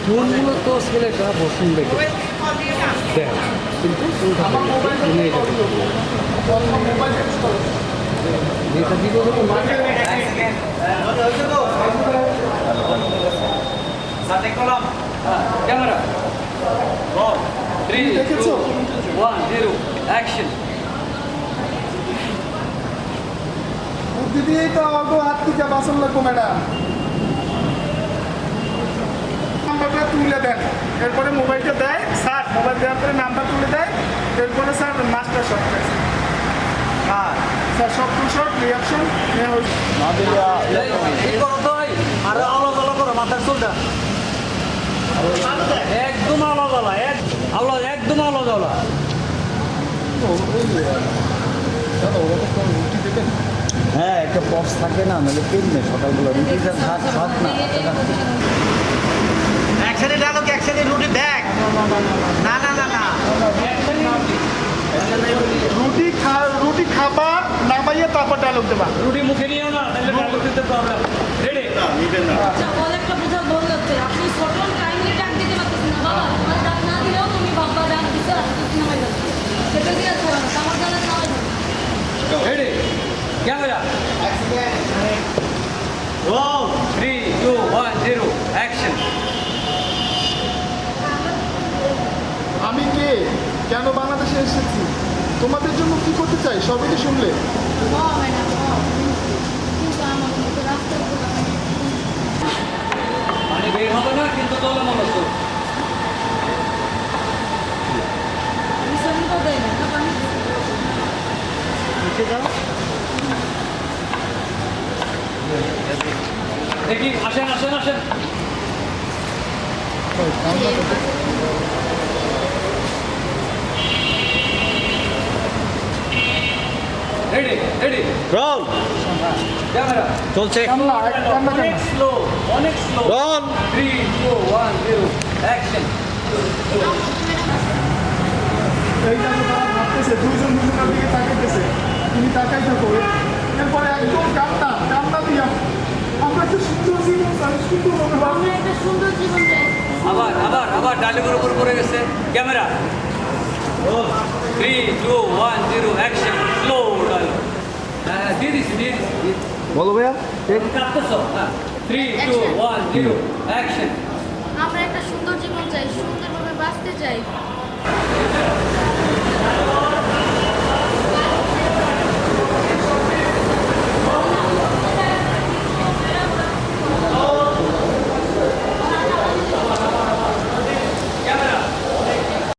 মূলত ছেলেটা বসুন দেখে দেখ কিন্তু এটা বিগত ক্যামেরা 3 2 1 0 অ্যাকশন দিদি তো অল্প হাত থেকে বাসন লাগবো ম্যাডাম নাম্বারটা তুলে দেন এরপরে মোবাইলটা দেয় স্যার মোবাইল দেওয়ার পরে নাম্বার তুলে দেয় এরপরে স্যার মাস্টার শট হ্যাঁ স্যার সব টু শট রিয়াকশন আরে আলাদা আলাদা করো মাথার চুলটা একদম আলাদা আলাদা একদম আলাদা আলাদা হ্যাঁ একটা বক্স থাকে না নাহলে কেমনে সকালবেলা রুটিটা খাত না একসাথে ডায়লগ একসাথে রুটি দেখ না না না না রুটি খাবা নামাইয়ে তারপর ডায়লগ দেবা রুটি মুখে নিও না তাহলে ডায়লগ দিতে প্রবলেম রেডি আচ্ছা অনেকটা বোঝা বল যাচ্ছে আপনি সটন টাইমলি ডাক দিতে পারতেছেন না বাবা তোমার ডাক না দিলেও তুমি বাবা ডাক দিতে আর তুমি নামাই যাচ্ছে সেটা দিয়ে আছে না আমার জানা নামাই যাচ্ছে রেডি ক্যামেরা রোল 3 2 1 0 অ্যাকশন আমি কে কেন বাংলাদেশে এসেছি তোমাদের জন্য কি করতে চাই সবই তো শুনলে ম্যাডাম কিন্তু আমার মতো রাস্তা মানে বের হবে না কিন্তু তোলা মনে তো মিশন তো দেয় না পানি দেখি আসেন রেডি রোল ক্যামেরা চলছে অনেক স্লো রোল 3 2 1 0 অ্যাকশন এইটা তো তারা ভাবতেছে দুইজন দুজনের দিকে তাকাইতেছে তুমি তাকাই থাকো এরপরে একদম কান্না দিয়া আমরা একটা সুন্দর জীবন চাই সুন্দরভাবে বাঁচবো। আমরা একটা সুন্দর জীবন চাই আবার ডায়লগের উপর পড়ে গেছে ক্যামেরা 3 2 1 0 অ্যাকশন স্লো ডায়লগ হ্যাঁ দিয়ে দিছি বলো ভাইয়া কাটতেছো হ্যাঁ 3 2 1 0 অ্যাকশন আমরা একটা সুন্দর জীবন চাই সুন্দরভাবে বাঁচতে চাই